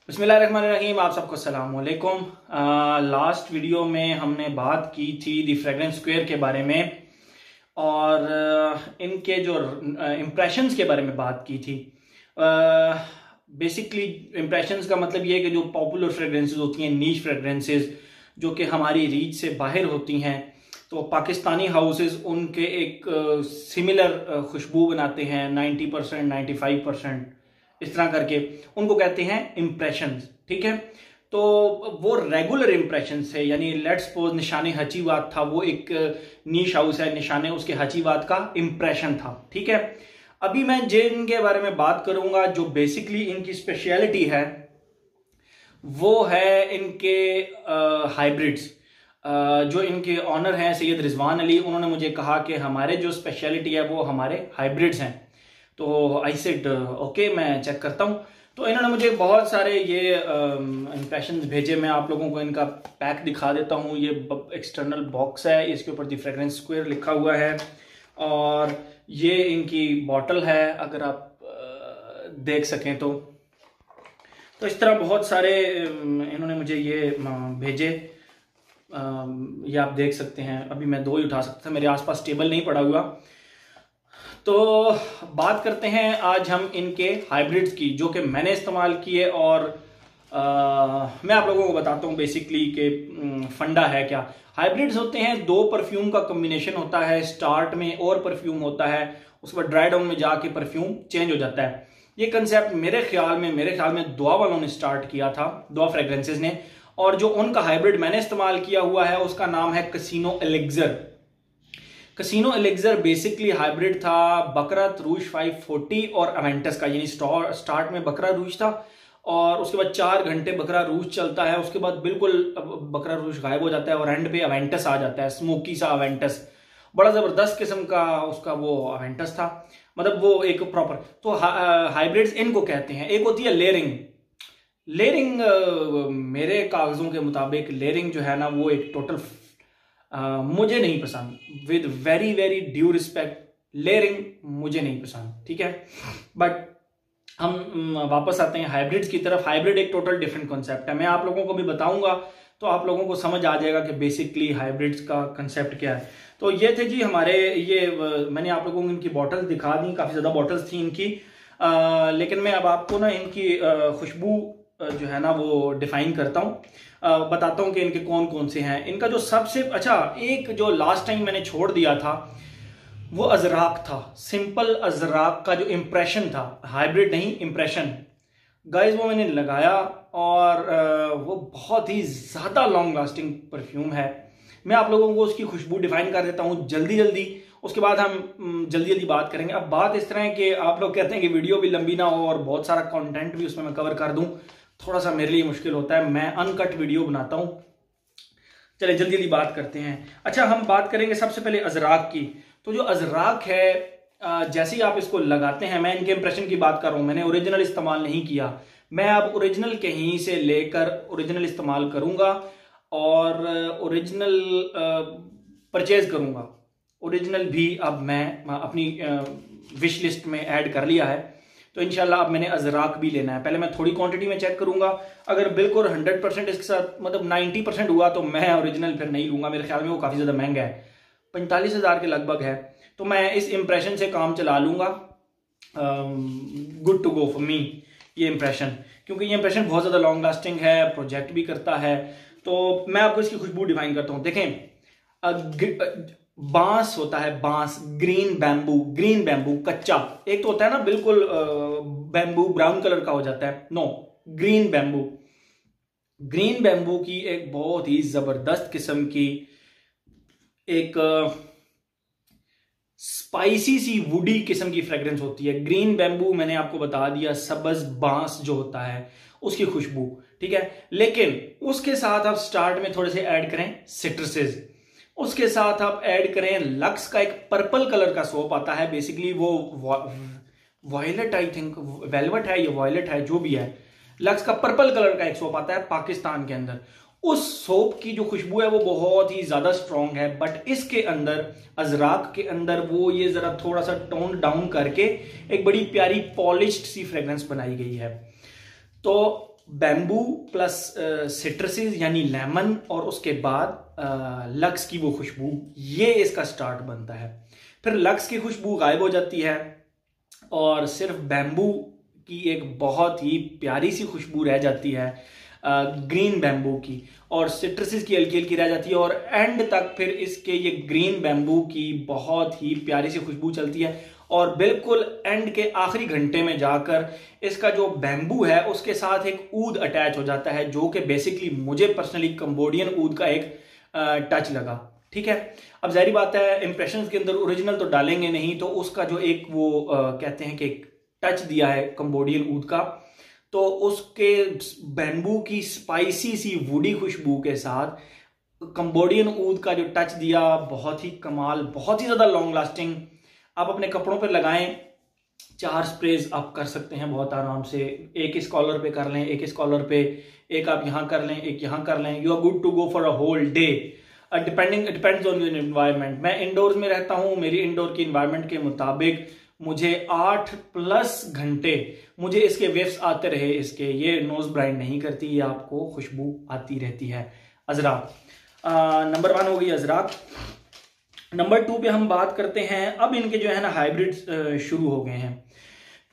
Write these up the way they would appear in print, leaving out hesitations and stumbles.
बिस्मिल्लाहिर्रहमानिर्रहीम। आप सबको अस्सलाम वालेकुम। लास्ट वीडियो में हमने बात की थी द फ्रेग्रेंस स्क्वायर के बारे में और इनके जो इम्प्रेशंस के बारे में बात की थी। बेसिकली इम्प्रेशंस का मतलब ये है कि जो पॉपुलर फ्रेग्रेंसेस होती हैं, नीश फ्रेग्रेंसेस जो कि हमारी रीच से बाहर होती हैं, तो पाकिस्तानी हाउसेस उनके एक सिमिलर खुशबू बनाते हैं 90%, 95% इस तरह करके, उनको कहते हैं इम्प्रेशंस। ठीक है, तो वो रेगुलर इम्प्रेशंस है, यानी लेट्स सपोज निशाने हचीवात था, वो एक नीश हाउस है, निशाने उसके हचीवात का इम्प्रेशन था। ठीक है, अभी मैं जिनके बारे में बात करूंगा जो बेसिकली इनकी स्पेशलिटी है वो है इनके हाइब्रिड्स। जो इनके ऑनर हैं सैयद रिजवान अली, उन्होंने मुझे कहा कि हमारे जो स्पेशलिटी है वो हमारे हाइब्रिड्स हैं। तो आई सेड ओके, मैं चेक करता हूँ। तो इन्होंने मुझे बहुत सारे ये इम्प्रेशंस भेजे। मैं आप लोगों को इनका पैक दिखा देता हूँ। ये एक्सटर्नल बॉक्स है, इसके ऊपर द फ्रेग्रेंस स्क्वायर लिखा हुआ है और ये इनकी बॉटल है, अगर आप देख सकें तो इस तरह बहुत सारे इन्होंने मुझे ये भेजे। ये आप देख सकते हैं। अभी मैं दो ही उठा सकता था, मेरे आसपास टेबल नहीं पड़ा हुआ। तो बात करते हैं आज हम इनके हाइब्रिड्स की जो कि मैंने इस्तेमाल किए और मैं आप लोगों को बताता हूँ बेसिकली कि फंडा है क्या। हाइब्रिड्स होते हैं दो परफ्यूम का कॉम्बिनेशन होता है। स्टार्ट में और परफ्यूम होता है, उसके बाद ड्राई डाउन में जाके परफ्यूम चेंज हो जाता है। ये कंसेप्ट मेरे ख्याल में दुआ वालों ने स्टार्ट किया था, दुआ फ्रेग्रेंसेस ने। और जो उनका हाइब्रिड मैंने इस्तेमाल किया हुआ है उसका नाम है casino elixir. Casino elixir basically hybrid था बकरा रूज 540 और अवेंटस का, यानी स्टार्ट में बकरा रूज था और उसके बाद 4 घंटे बकरा रूज चलता है, उसके बाद बिल्कुल बकरा रूज गायब हो जाता है और एंड पे अवेंटस आ जाता है, स्मोकी सा अवेंटस। बड़ा जबरदस्त किस्म का उसका वो अवेंटस था, मतलब वो एक प्रॉपर। तो हाइब्रिड्स इनको कहते हैं। एक होती है लेयरिंग। लेयरिंग मेरे कागजों के मुताबिक लेयरिंग जो है ना वो एक टोटल मुझे नहीं पसंद। With very very due respect, layering मुझे नहीं पसंद। ठीक है, बट हम वापस आते हैं हाइब्रिड्स की तरफ। हाइब्रिड एक टोटल डिफरेंट कॉन्सेप्ट है, मैं आप लोगों को भी बताऊंगा तो आप लोगों को समझ आ जाएगा कि बेसिकली हाइब्रिड्स का कंसेप्ट क्या है। तो ये थे जी हमारे, ये मैंने आप लोगों को इनकी बॉटल्स दिखा दी, काफी ज्यादा बॉटल्स थी इनकी। लेकिन मैं अब आपको ना इनकी खुशबू जो है ना वो डिफाइन करता हूँ, बताता हूँ कि इनके कौन कौन से हैं। इनका जो सबसे अच्छा, एक जो लास्ट टाइम मैंने छोड़ दिया था वो अजराक था। सिंपल अजराक का जो इम्प्रेशन था, हाइब्रिड नहीं इम्प्रेशन, गाइस वो मैंने लगाया और वो बहुत ही ज्यादा लॉन्ग लास्टिंग परफ्यूम है। मैं आप लोगों को उसकी खुशबू डिफाइन कर देता हूँ जल्दी जल्दी, उसके बाद हम जल्दी जल्दी बात करेंगे। अब बात इस तरह है कि आप लोग कहते हैं कि वीडियो भी लंबी ना हो और बहुत सारा कंटेंट भी उसमें मैं कवर कर दूं, थोड़ा सा मेरे लिए मुश्किल होता है, मैं अनकट वीडियो बनाता हूं। चले जल्दी जल्दी बात करते हैं। अच्छा, हम बात करेंगे सबसे पहले अजराक की। तो जो अजराक है, जैसे ही आप इसको लगाते हैं, मैं इनके इंप्रेशन की बात कर रहा हूं, मैंने ओरिजिनल इस्तेमाल नहीं किया। मैं अब ओरिजिनल कहीं से लेकर ओरिजिनल इस्तेमाल करूंगा और ओरिजिनल परचेज करूंगा। ओरिजिनल भी अब मैं अपनी विश लिस्ट में ऐड कर लिया है। तो इंशाल्लाह अब मैंने अजराक भी लेना है। पहले मैं थोड़ी क्वांटिटी में चेक करूंगा, अगर बिल्कुल 100% इसके साथ मतलब 90% हुआ तो मैं ओरिजिनल फिर नहीं लूंगा। मेरे ख्याल में वो काफी ज्यादा महंगा है, 45,000 के लगभग है। तो मैं इस इंप्रेशन से काम चला लूंगा। Good to go for me ये इंप्रेशन, क्योंकि ये इंप्रेशन बहुत ज्यादा लॉन्ग लास्टिंग है, प्रोजेक्ट भी करता है। तो मैं आपको इसकी खुशबू डिफाइन करता हूं। देखें, बांस होता है, बांस, ग्रीन बैम्बू कच्चा। एक तो होता है ना बिल्कुल बैम्बू ब्राउन कलर का हो जाता है, नो, ग्रीन बैम्बू की एक बहुत ही जबरदस्त किस्म की एक स्पाइसी सी वुडी किस्म की फ्रेग्रेंस होती है। ग्रीन बैम्बू मैंने आपको बता दिया, सब्ज बांस जो होता है उसकी खुशबू। ठीक है, लेकिन उसके साथ आप स्टार्ट में थोड़े से ऐड करें सिट्रसेस, उसके साथ आप ऐड करें लक्स का एक पर्पल कलर का सोप आता है, बेसिकली वो वॉयलेट, आई थिंक वेलवेट है या वॉयलेट है, जो भी है, लक्स का पर्पल कलर का एक सोप आता है पाकिस्तान के अंदर। उस सोप की जो खुशबू है वो बहुत ही ज्यादा स्ट्रॉन्ग है, बट इसके अंदर, अजराक के अंदर, वो ये जरा थोड़ा सा टोन डाउन करके एक बड़ी प्यारी पॉलिश्ड सी फ्रेग्रेंस बनाई गई है। तो बैम्बू प्लस सिट्रसेस यानी लेमन और उसके बाद लक्स की वो खुशबू, ये इसका स्टार्ट बनता है। फिर लक्स की खुशबू गायब हो जाती है और सिर्फ बैम्बू की एक बहुत ही प्यारी सी खुशबू रह जाती है, ग्रीन बैम्बू की, और सिट्रसेस की हल्की हल्की रह जाती है, और एंड तक फिर इसके ये ग्रीन बैम्बू की बहुत ही प्यारी सी खुशबू चलती है। और बिल्कुल एंड के आखिरी घंटे में जाकर इसका जो बैम्बू है उसके साथ एक ऊद अटैच हो जाता है, जो कि बेसिकली मुझे पर्सनली कंबोडियन ऊद का एक टच लगा। ठीक है, अब जाहिर बात है इंप्रेशंस के अंदर ओरिजिनल तो डालेंगे नहीं, तो उसका जो एक वो कहते हैं कि एक टच दिया है कंबोडियन ऊद का, तो उसके बैम्बू की स्पाइसी सी वुडी खुशबू के साथ कंबोडियन ऊद का जो टच दिया, बहुत ही कमाल, बहुत ही ज्यादा लॉन्ग लास्टिंग। आप अपने कपड़ों पर लगाएं, 4 स्प्रेज आप कर सकते हैं बहुत आराम से। एक इस कॉलर पे कर लें, एक इस कॉलर पे, एक आप यहां कर लें, एक यहां कर लें, you are good to go for a whole day. Depends on your environment. मैं इंडोर्स में रहता हूं, मेरी इंडोर की एनवायरनमेंट के मुताबिक मुझे 8+ घंटे मुझे इसके वेव्स आते रहे, इसके ये नोज ब्राइंड नहीं करती, ये आपको खुशबू आती रहती है। अजराक नंबर 1 हो गई अजराक। नंबर 2 पे हम बात करते हैं, अब इनके जो है ना हाइब्रिड शुरू हो गए हैं।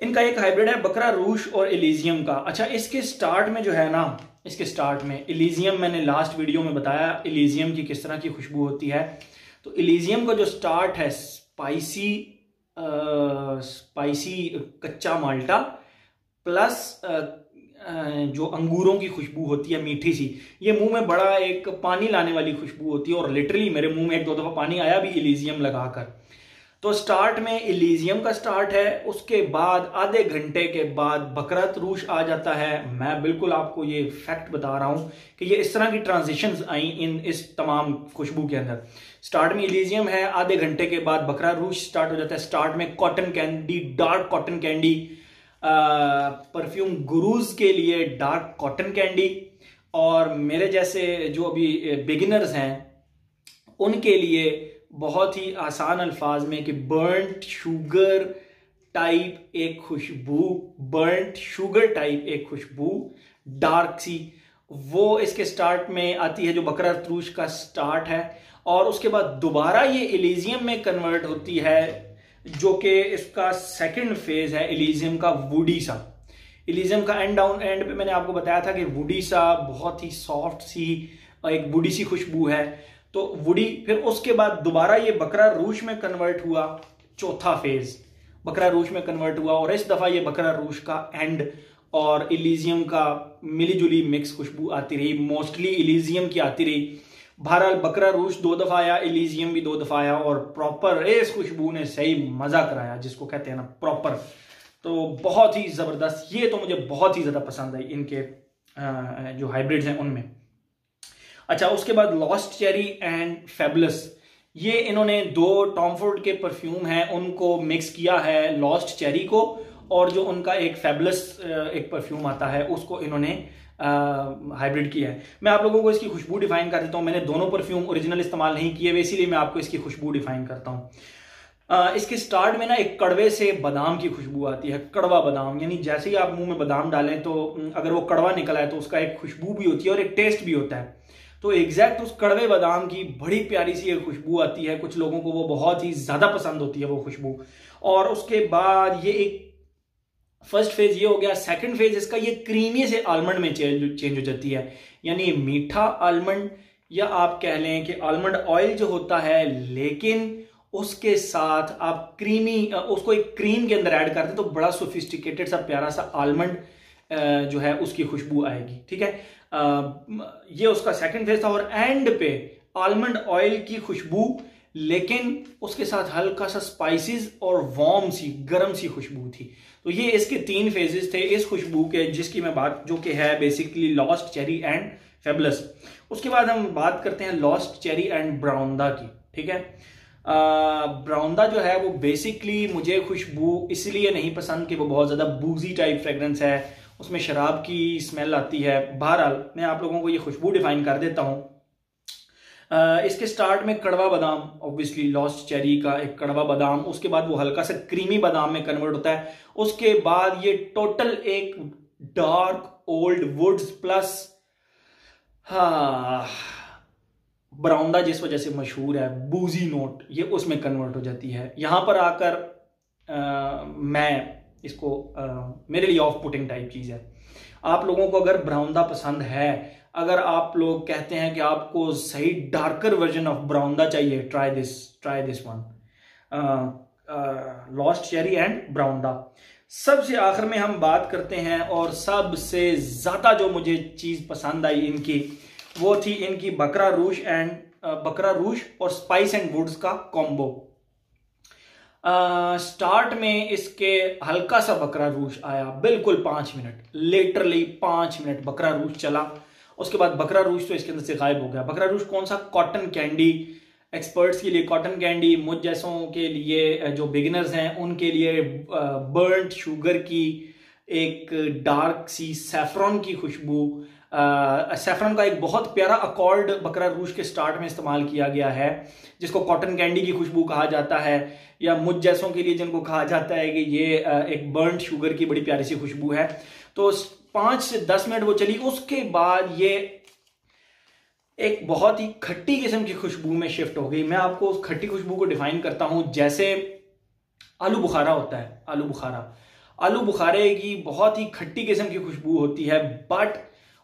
इनका एक हाइब्रिड है बकरा रूश और एलिजियम का। अच्छा, इसके स्टार्ट में जो है ना, इसके स्टार्ट में एलिजियम, मैंने लास्ट वीडियो में बताया एलिजियम की किस तरह की खुशबू होती है। तो एलिजियम का जो स्टार्ट है स्पाइसी कच्चा माल्टा प्लस जो अंगूरों की खुशबू होती है मीठी सी, ये मुंह में बड़ा एक पानी लाने वाली खुशबू होती है, और लिटरली मेरे मुंह में 1-2 दफा पानी आया भी एलिजियम लगाकर। तो स्टार्ट में एलिजियम का स्टार्ट है, उसके बाद आधे घंटे के बाद बकरा रूश आ जाता है। मैं बिल्कुल आपको ये फैक्ट बता रहा हूं कि ये इस तरह की ट्रांजिशंस आई इस तमाम खुशबू के अंदर। स्टार्ट में एलिजियम है, आधे घंटे के बाद बकरा रूश स्टार्ट हो जाता है। स्टार्ट में cotton candy, dark cotton candy, perfume gurus के लिए डार्क कॉटन कैंडी, और मेरे जैसे जो अभी बिगिनर्स हैं उनके लिए बहुत ही आसान अल्फाज में कि बर्न्ट शुगर टाइप एक खुशबू, बर्न्ट शुगर टाइप एक खुशबू डार्क सी, वो इसके स्टार्ट में आती है, जो बकरा रूश का स्टार्ट है। और उसके बाद दोबारा ये एलिजियम में कन्वर्ट होती है, जो कि इसका सेकंड फेज है एलिजियम का वुडी सा। एलिजियम का एंड पे मैंने आपको बताया था कि वुडी सा बहुत ही सॉफ्ट सी एक वुडी सी खुशबू है, तो वुडी। फिर उसके बाद दोबारा ये बकरा रूश में कन्वर्ट हुआ, चौथा फेज बकरा रूश में कन्वर्ट हुआ, और इस दफा ये बकरा रूश का एंड और एलिजियम का मिली जुली मिक्स खुशबू आती रही, मोस्टली एलिजियम की आती रही। बहरहाल बकरा रूश 2 दफा आया, एलिजियम भी 2 दफा आया, और प्रॉपर इस खुशबू ने सही मजा कराया, जिसको कहते हैं ना प्रॉपर। तो बहुत ही जबरदस्त, ये तो मुझे बहुत ही ज्यादा पसंद आई इनके जो हाइब्रिड्स हैं उनमें। अच्छा, उसके बाद लॉस्ट चेरी एंड फेबुलस, ये इन्होंने 2 टॉम फोर्ड के परफ्यूम हैं उनको मिक्स किया है, लॉस्ट चेरी को, और जो उनका एक फेबुलस एक परफ्यूम आता है उसको इन्होंने हाइब्रिड किया है। मैं आप लोगों को इसकी खुशबू डिफाइन कर देता हूं। मैंने दोनों परफ्यूम ओरिजिनल इस्तेमाल नहीं किए हुए, इसीलिए मैं आपको इसकी खुशबू डिफाइन करता हूं। इसके स्टार्ट में ना एक कड़वे से बादाम की खुशबू आती है, कड़वा बादाम, यानी जैसे ही आप मुंह में बादाम डालें तो अगर वो कड़वा निकला है तो उसका एक खुशबू भी होती है और एक टेस्ट भी होता है। तो एग्जैक्ट उस कड़वे बादाम की बड़ी प्यारी सी एक खुशबू आती है, कुछ लोगों को वो बहुत ही ज्यादा पसंद होती है वो खुशबू। और उसके बाद ये एक फर्स्ट फेज ये हो गया। सेकंड फेज इसका ये क्रीमी से आलमंड में चेंज हो जाती है, यानी मीठा आलमंड, या आप कह लें कि आलमंड ऑयल जो होता है, लेकिन उसके साथ आप क्रीमी उसको एक क्रीम के अंदर ऐड करते तो बड़ा सोफिस्टिकेटेड सा प्यारा सा आलमंड जो है उसकी खुशबू आएगी। ठीक है, ये उसका सेकंड फेज था, और एंड पे आलमंड ऑयल की खुशबू, लेकिन उसके साथ हल्का सा स्पाइसेस और वार्म सी गर्म सी खुशबू थी। तो ये इसके 3 फेजेस थे इस खुशबू के, जिसकी मैं बात जो कि है basically lost cherry and fabulous. उसके बाद हम बात करते हैं लॉस्ट चेरी एंड ब्राउनदा की। ठीक है, ब्राउनदा जो है वो बेसिकली मुझे खुशबू इसलिए नहीं पसंद कि वो बहुत ज्यादा बूजी टाइप फ्रेग्रेंस है, उसमें शराब की स्मेल आती है। बहरहाल मैं आप लोगों को ये खुशबू डिफाइन कर देता हूं। इसके स्टार्ट में कड़वा बादाम, ऑब्वियसली लॉस्ट चेरी का एक कड़वा बादाम, उसके बाद वो हल्का सा क्रीमी बादाम में कन्वर्ट होता है, उसके बाद ये टोटल एक डार्क ओल्ड वुड्स प्लस हाँ ब्राउंडा जिस वजह से मशहूर है, बूजी नोट, ये उसमें कन्वर्ट हो जाती है। यहां पर आकर मैं इसको मेरे लिए ऑफ पुटिंग टाइप चीज़ है। आप लोगों को अगर ब्राउंडा पसंद है, अगर आप लोग कहते हैं कि आपको सही डार्कर वर्जन ऑफ ब्राउंडा चाहिए, try this one, lost cherry and ब्राउंडा। सबसे आखिर में हम बात करते हैं, और सबसे ज्यादा जो मुझे चीज पसंद आई इनकी, वो थी इनकी बकरा रूश और स्पाइस एंड वुड्स का कॉम्बो। स्टार्ट में इसके हल्का सा बकरा रूश आया, बिल्कुल 5 मिनट, लिटरली 5 मिनट बकरा रूश चला। उसके बाद बकरा रूश तो इसके अंदर से गायब हो गया। बकरा रूश कौन सा? कॉटन कैंडी, एक्सपर्ट्स के लिए कॉटन कैंडी, मुझ जैसों के लिए जो बिगिनर्स हैं उनके लिए बर्न्ड शुगर की एक डार्क सी सैफरन की खुशबू। सैफरन का एक बहुत प्यारा अकॉर्ड बकरा रूश के स्टार्ट में इस्तेमाल किया गया है, जिसको कॉटन कैंडी की खुशबू कहा जाता है, या मुझ जैसों के लिए जिनको कहा जाता है कि ये एक बर्न्ड शुगर की बड़ी प्यारी सी खुशबू है। तो 5 से 10 मिनट वो चली। उसके बाद ये एक बहुत ही खट्टी किस्म की खुशबू में शिफ्ट हो गई। मैं आपको उस खट्टी खुशबू को डिफाइन करता हूं, जैसे आलू बुखारा होता है, आलू बुखारे की बहुत ही खट्टी किस्म की खुशबू होती है, बट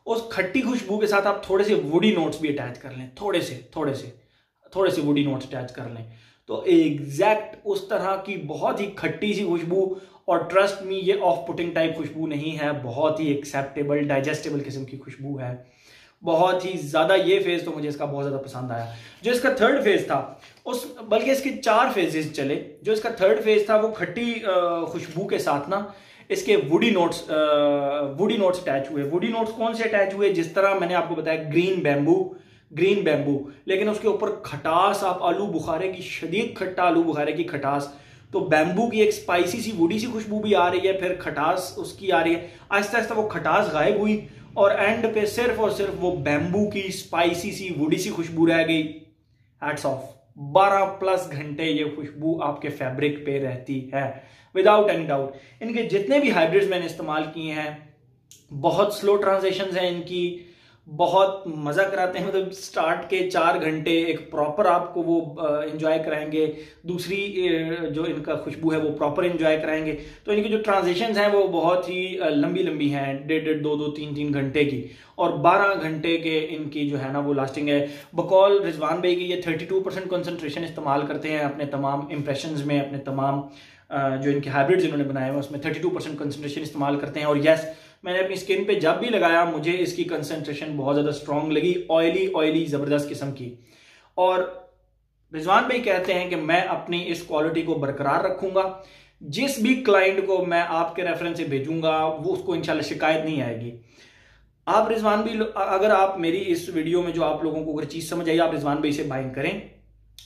उस खट्टी खुशबू के साथ आप थोड़े से वुडी नोट्स भी अटैच कर लें, थोड़े से वुडी नोट्स अटैच कर लें, तो एग्जैक्ट उस तरह की बहुत ही खट्टी सी खुशबू। और ट्रस्ट मी, ये ऑफ पुटिंग टाइप खुशबू नहीं है, बहुत ही एक्सेप्टेबल डाइजेस्टेबल किस्म की खुशबू है, बहुत ही ज्यादा। ये फेज तो मुझे इसका बहुत ज्यादा पसंद आया। जो इसका थर्ड फेज था, बल्कि इसके 4 फेजेस चले। जो इसका थर्ड फेज था वो खट्टी खुशबू के साथ ना इसके वुडी नोट्स अटैच हुए। वुडी नोट्स कौन से अटैच हुए? जिस तरह मैंने आपको बताया ग्रीन बैम्बू, लेकिन उसके ऊपर खटास, आप आलू बुखारे की शदीद खट्टा आलू बुखारे की खटास, तो बैम्बू की एक स्पाइसी सी वुडी सी खुशबू भी आ रही है, फिर खटास उसकी आ रही है। आहिस्ता आहिस्ता वो खटास गायब हुई और एंड पे सिर्फ और सिर्फ वो बैम्बू की स्पाइसी सी वुडी सी खुशबू रह गई। हैट्स ऑफ, 12+ घंटे ये खुशबू आपके फैब्रिक पे रहती है विदाउट एनी डाउट। इनके जितने भी हाइब्रिड्स मैंने इस्तेमाल किए हैं, बहुत स्लो ट्रांजिशंस हैं इनकी, बहुत मजा कराते हैं। मतलब स्टार्ट के 4 घंटे एक प्रॉपर आपको वो एंजॉय कराएंगे, दूसरी जो इनका खुशबू है वो प्रॉपर एंजॉय कराएंगे। तो इनकी जो ट्रांजिशंस हैं वो बहुत ही लंबी हैं, 1.5, 2, 3 घंटे की, और 12 घंटे के इनकी जो है ना वो लास्टिंग है। बकौल रिजवान भाई की ये 32% कंसंट्रेशन इस्तेमाल करते हैं अपने तमाम इंप्रेशंस में, अपने तमाम जो इनके हाइब्रिड्स इन्होंने बनाए हुए उसमें 32% कंसंट्रेशन इस्तेमाल करते हैं। और यस, मैंने अपनी स्किन पे जब भी लगाया मुझे इसकी कंसंट्रेशन बहुत ज्यादा स्ट्रांग लगी, ऑयली जबरदस्त किस्म की। और रिजवान भाई कहते हैं कि मैं अपनी इस क्वालिटी को बरकरार रखूंगा, जिस भी क्लाइंट को मैं आपके रेफरेंस से भेजूंगा वो उसको इंशाल्लाह शिकायत नहीं आएगी। आप रिजवान भाई, अगर आप मेरी इस वीडियो में जो आप लोगों को अगर चीज समझ आई, आप रिजवान भाई से बाइंग करें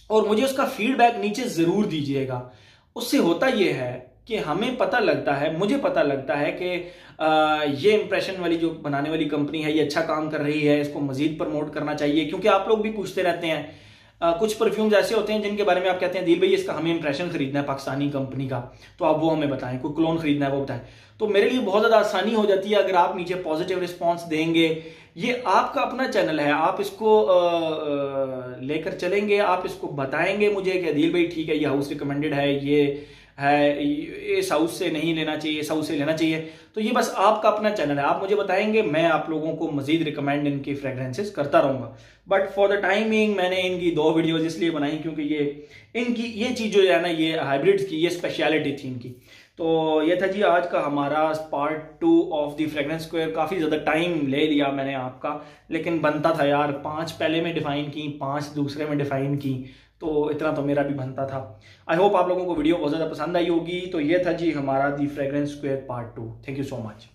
और मुझे उसका फीडबैक नीचे जरूर दीजिएगा। उससे होता यह है कि हमें पता लगता है, मुझे पता लगता है कि ये इंप्रेशन वाली जो बनाने वाली कंपनी है ये अच्छा काम कर रही है, इसको मजीद प्रमोट करना चाहिए। क्योंकि आप लोग भी पूछते रहते हैं, कुछ परफ्यूम्स ऐसे होते हैं जिनके बारे में आप कहते हैं दिल भाई इसका हमें इंप्रेशन खरीदना है पाकिस्तानी कंपनी का, तो आप वो हमें बताएं, कोई क्लोन खरीदना है वो बताएं। तो मेरे लिए बहुत ज्यादा आसानी हो जाती है अगर आप नीचे पॉजिटिव रिस्पॉन्स देंगे। ये आपका अपना चैनल है, आप इसको लेकर चलेंगे, आप इसको बताएंगे मुझे कि दिल भाई ठीक है ये हाउस रिकमेंडेड है, ये है, इस हाउस से नहीं लेना चाहिए, इस हाउस से लेना चाहिए। तो ये बस आपका अपना चैनल है, आप मुझे बताएंगे, मैं आप लोगों को मजीद रिकमेंड इनकी फ्रेग्रेंसेस करता रहूंगा। बट फॉर द टाइमिंग मैंने इनकी 2 वीडियोज इसलिए बनाई क्योंकि इनकी ये चीज जो है ना, ये हाइब्रिड्स की ये स्पेशलिटी थी इनकी। तो ये था जी आज का हमारा part 2 of the fragrance square. काफी ज्यादा टाइम ले लिया मैंने आपका, लेकिन बनता था यार, 5 पहले में डिफाइन की, 5 दूसरे में डिफाइन की, तो इतना तो मेरा भी बनता था। आई होप आप लोगों को वीडियो बहुत ज्यादा पसंद आई होगी। तो ये था जी हमारा the fragrance square part 2। Thank you so much.